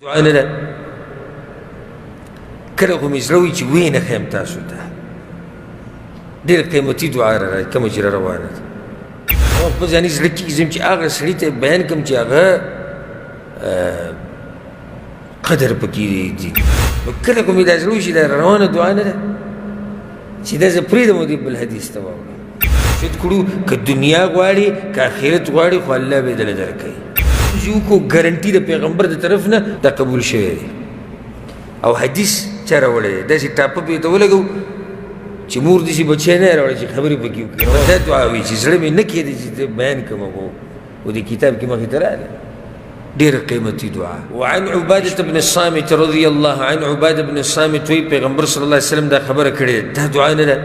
دعا نه ده کله خو مې زړه وي چې ویې نه ښیم تاسو ته ډېره قیمتي دعا راغله کومه چې را روانه ده او خپل ځاني زړه کې ځم چې هغه سړي ته بیان کړم چې هغه قدر پکې دي نو کله خو مې دا زړه وي چې دا روانه دعا نه ده چې دا زه پرېږدم او دې بل حدیث ته واوړم شد کړو که دنیا غواړي که آخرت غواړي خو الله به یې دله درکوي یو کو ګارنټي د پیغمبر د طرف نه دا قبول شوی دی او حدیث چا راوړی دی داسې ټاپه پې ته ولګو چې مور داسې بچی نه یې راوړی چې خبرې پکې وکړي دا دعا وي چې زړه مې نه کېدی چې بیان کړم او د کتاب کې مخې ته راغلی ډېره قیمتي دعا وعن عبادة بن الصامت رضی الله عنه عبادة بن الصامت وی پیغمبر صلی الله علیه وسلم دا خبره کړې دا دعا نه ده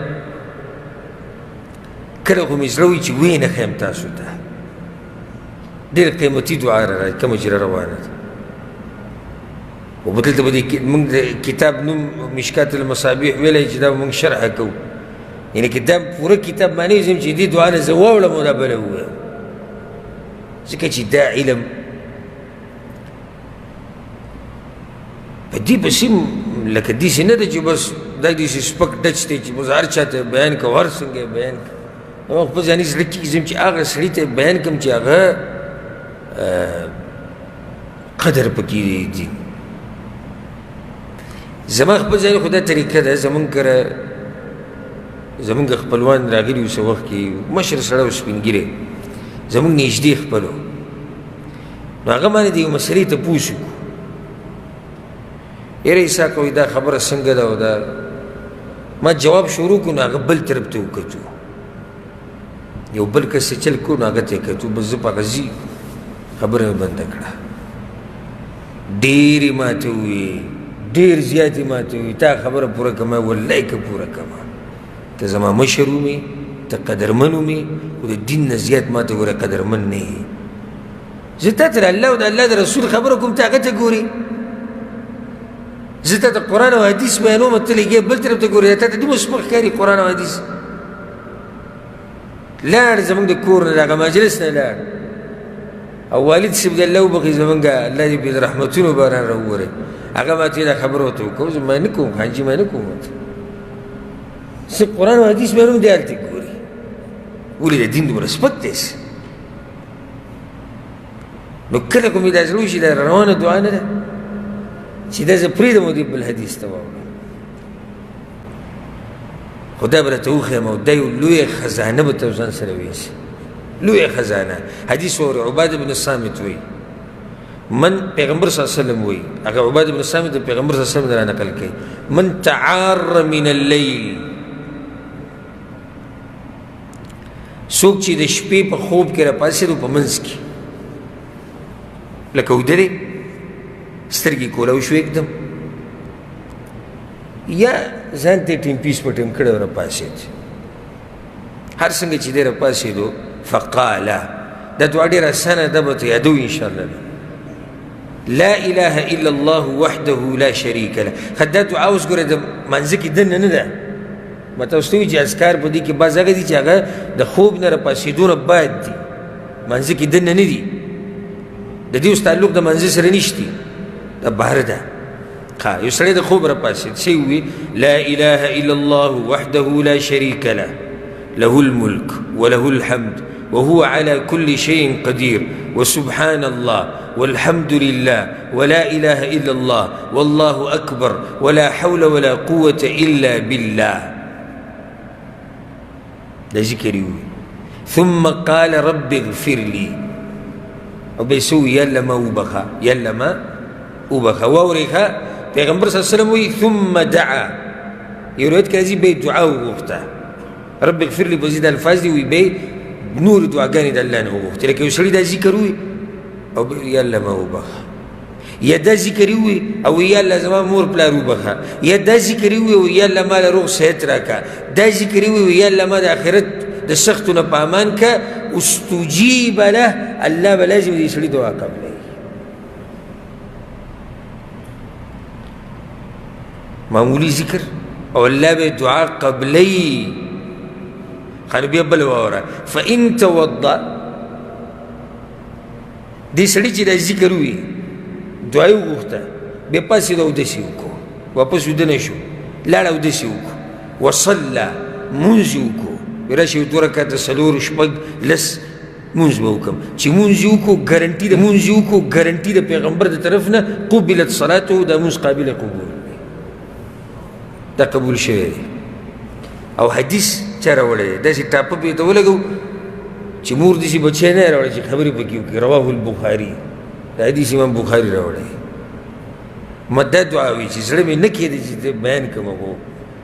کله خو مې زړه وي چې ویې نه ښیم تاسو ته ډېره قیمتي دعا راغله کومه چې را روانه ده او دلته به موږ د کتاب نوم مشکات المصابیح ویلی چې دا به موږ شرحه کوو یعنې که دا پوره کتاب معنی وځم چې دې دعا نه زه واوړم او دا بله ووایم ځکه چې دا علم په دې پسې لکه داسې نه ده چې بس دا داسې سپک ډچ دی چې بس هر چا ته بیان کوو هر څنګه یې بیان کوو نو خپل ځاني زړه کې ځم چې هغه سړي ته بیان کړم چې هغه قدر پکې دي زما خپل ځای خو دا طریقه ده زمونږ کره زمونږ خپلوان راغلي وو څه وخت کې مشر سړی و سپین ږیری زمونږ نږدې خپل و نو هغه باندې د یو مسلې تپوس وکړو یاره اسحاق وایي دا خبره څنګه ده او دا ما جواب شروع کړو نو هغه بل طرف ته وکتو یو بل کس چې چل کړو نو هغه ته یې کتو بس زه په هغه ځي خبره مې بنده کړه ډېرې ماته وویې ډېر زیاتې ماته وویې تا خبره پوره کړمه والله که پوره کړمه ته زما مشر ومې ته قدرمن ومې خو د دین نه زیات ماته ګوره قدرمن نه یې زه تا ته د الله او د الله د رسول خبره کوم ته هغه ته ګورې زه تا ته قرآن او حدیث بیانوم ته لګې بل طرف ته ګورې تا ته دومره سپک ښکاري قرآن او حدیث لاړ زموږ د کور نه د هغه مجلس نه لاړ او والد صاحب د الله وبخښي زمونږ الله دې پرې د رحمتونو باران راووری هغه ما ته دا خبره ورته وکړو زه ما نه کوم حاجي ما نه کوم زه قرآن او حدیث بیانوم دی هلته ګوري ولې د دین دومره سپک دی نو کله خو مې دا زړه وشي دا روانه دعا نه ده چې دا زه پرېږدم او دې بل حدیث ته واوړم خو دا به راته وښیم او دا یو لویه خزانه به ته ځان سره ویسي لویه خزانه حدیث واوري عباده بن الصامت وی من پیغمبر صلی الله علیه وسلم وی هغه عباده بن الصامت د پیغمبر صلی الله علیه وسلم را نقل کوي من تعار من اللیل څوک چې د شپې په خوب کې راپاڅېدو په منځ کې لکه ودرې سترګې کولاو شو एकदम یا ځان ته ټیم پیس په ټیم کړی راپاڅېد هر څنګه چې دی راپاڅېدو فقاله دا دعا ډېره اسانه ده به ته یادوي انشاءالله لا اله الا الله وحده لا شریک له دا دعا اوس ګوره د منځه کې دننه نه ده ما تاسو ته وایي چې اذکار په دې کې بعض هغه دي چې هغه د خوب نه راپاڅېدو نه بعد دي منځه کې دننه نه دي د دې اوس تعلق د منځه سره نشته دا بهر ده یو سړی د خوب راپاڅېد څه ووي لا اله الا الله وحده لا شریک له له الملك وله الحمد وهو على كل شيء قدير وسبحان الله والحمد لله ولا إله إلا الله والله أكبر ولا حول ولا قوة إلا بالله ده ذكري ثم قال رب اغفر لي وبيسوي يلا ما وبخا يلا ما وبخا ووريخا پیغمبر صلی الله علیه وسلم ثم دعا يريد كذي بي دعاء وغفته رب اغفر لي بزيد الفاظ دي ويبي نور دعاګانې د الله نه وغوښتې لکه یو سړي دا ذکر وي او یا الله ما وبخه یا دا ذکر وي او یا الله زما مور پلار وبخه یا دا ذکر وي او یا الله ما له روغ صحت راکړه دا ذکر وي او یا الله ما د آخرت د سختو نه په امان که استجیب له الله به لازم دې سړي دعا قبلوي معمولی ذکر او الله به دعا قبلوي خانو بیا بل واوره فإن توضأ دې سړي چې دا ذکر وي دعا یې وغوښته بیا پاڅېد او اودس یې وکړو واپس ویده نه شو لاړ اودس یې وکړو وصله مونځ یې وکړو راشي 2 رکعته 4 شپږ لس مونځ به وکړم چې مونځ یې وکړو ګارنټي د پیغمبر د طرف نه قبلت صلاته دا مونځ قابل قبول دا قبول شوی دی او حدیث چا راوړی دی داسې ټاپه پې ته ولګو چې مور داسې بچی نه یې راوړی چې خبرې پکې وکړي رواه البخاري دا حدیث امام بخاري راوړی ما دا دعا وي چې زړه مې نه کېده چې بیان کړم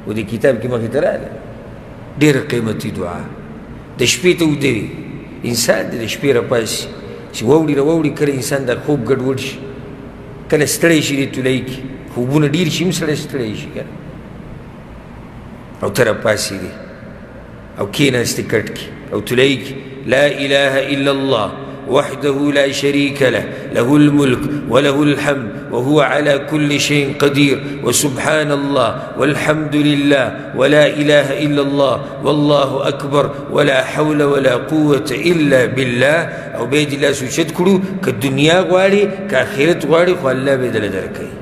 و دې کتاب کې مخې ته راغله ډېره قیمتي دعا د شپې ته اوده وي انسان د شپې راپاسي چې واوړي کله انسان دا خوب ګډوډ شي کله ستړی شي د تولۍ کې خوبونه ډېر شي هم سړی ستړی شي که او ته راپاسي دی او کېناستې کټ کې او تولۍ کې لا اله الا الله وحده لا شريك له له الملك وله الحمد وهو على كل شيء قدير وسبحان الله والحمد لله ولا إله إلا الله والله أكبر ولا حول ولا قوة إلا بالله أو بيد الله سوچت کړو که دنیا غواړي که آخرت غواړي خو الله به دله درکوي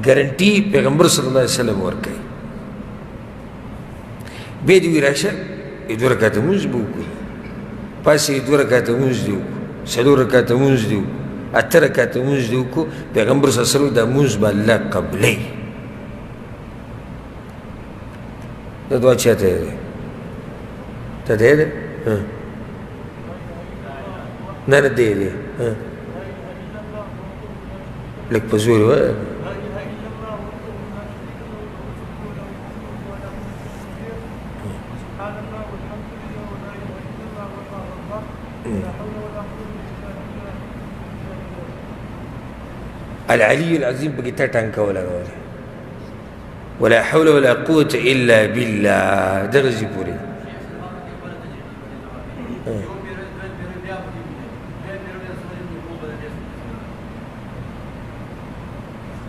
ګارنټي پیغمبر صلی الله علیه وسلم ورکوي بیا دې وي راشه 2 رکعته مونځ به وکړو پاسې 2 رکعته مونځ دې وکړو 4 رکعته مونځ دې وکړو 8 رکعته مونځ دې وکړو پیغمبر صلی الله علیه وسلم دا مونځ به الله قبلوي دا دعا چاته دی ته دی دی نه نه دی دی لږ په زور ووایه العلي العظيم بقي تاٹانکا ولا ولا حول ولا قوة إلا بالله درجة پوری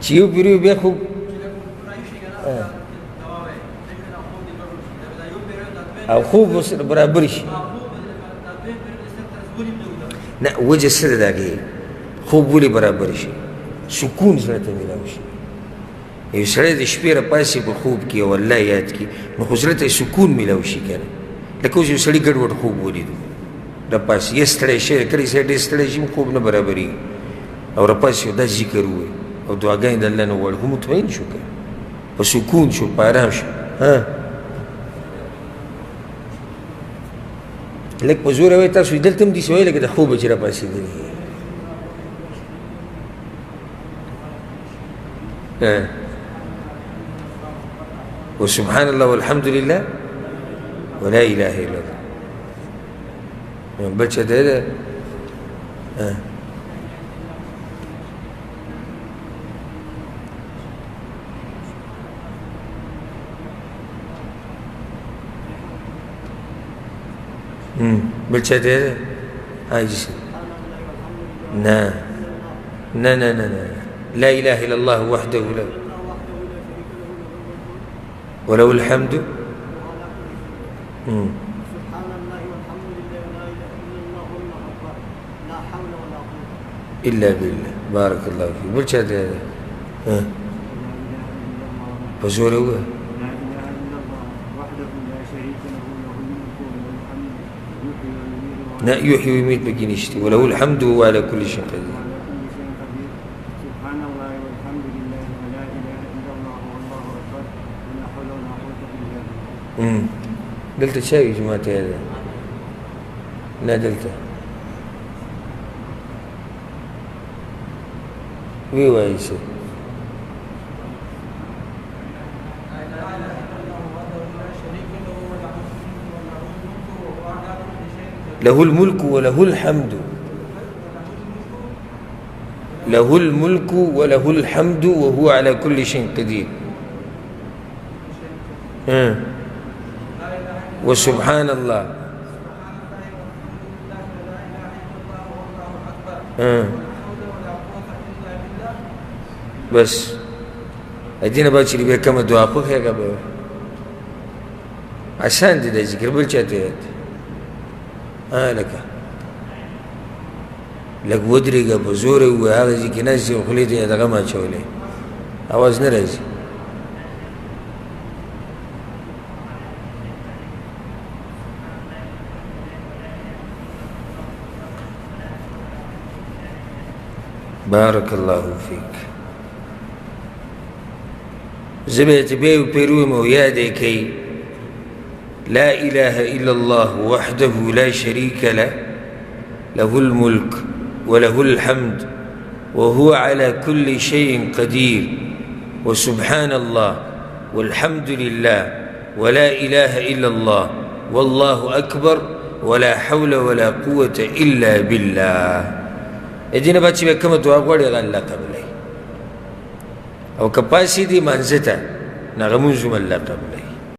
چیو پیریو بیا خوب او خوب برابر شي نه وجه سره داږي خوب ولې برابر شي سکون سره ته ملاو شي یو سړی د شپې راپاسي په خوب کې او الله یاد کړي نو خو زړه ته سکون ملاو شي که نه لکه اوس یو سړي ګډوډ خوب ولیدو راپاسي یا ستړی شوی کله سړی ډېر ستړی شي خوب نه برابرېږي او راپاسي او دا ذکر ووایي او دعاګانې د الله نه وغواړي خو مطمئن شو که په سکون شو په ارام شو لږ په زوره وایي تاسو دلته هم داسې وایي لکه د خوبه چې راپاسېدلي وسبحان الله والحمد لله ولا إله إلا الله بل څه دی بل څه دی عاجز نه نه نه نه لا إله إلا الله وحده لا وله الحمد سبحان الله والحمد لله ولا إله إلا الله والله أكبر لا حول ولا قوة إلا بالله بارك الله فيك بل شهد هذا بزور هو لا إله إلا الله وحده لا شريك له له الملك وله الحمد يحيي ويميت بكينشتي وله الحمد وهو على كل شيء قدير دلته شاوي جماعت هذا لا دلته وی وایسه له الملك وله الحمد له الملك وله الحمد وهو على كل شيء قدير وسبحان الله بس ادينا بقى شي كم دعاء خو هيك عشان دي ذكر بل چاته لك لږ ودرېږه په زوره ووایه هغه ځای کې ناست یې خولې ته یې دغه اچولی اواز نه راځي بارک الله فیک زه به ته بیا وپېر ویم او یاد یې کوي لا إله إلا الله وحده لا شريك له له الملك وله الحمد وهو على كل شيء قدير وسبحان الله والحمد لله ولا إله إلا الله والله أكبر ولا حول ولا قوة إلا بالله دینه بعد چې به کومه دعا غواړي هغه الله قبلوي او که پاسې دي مانځه ته نو هغه مونځ هم الله قبلوي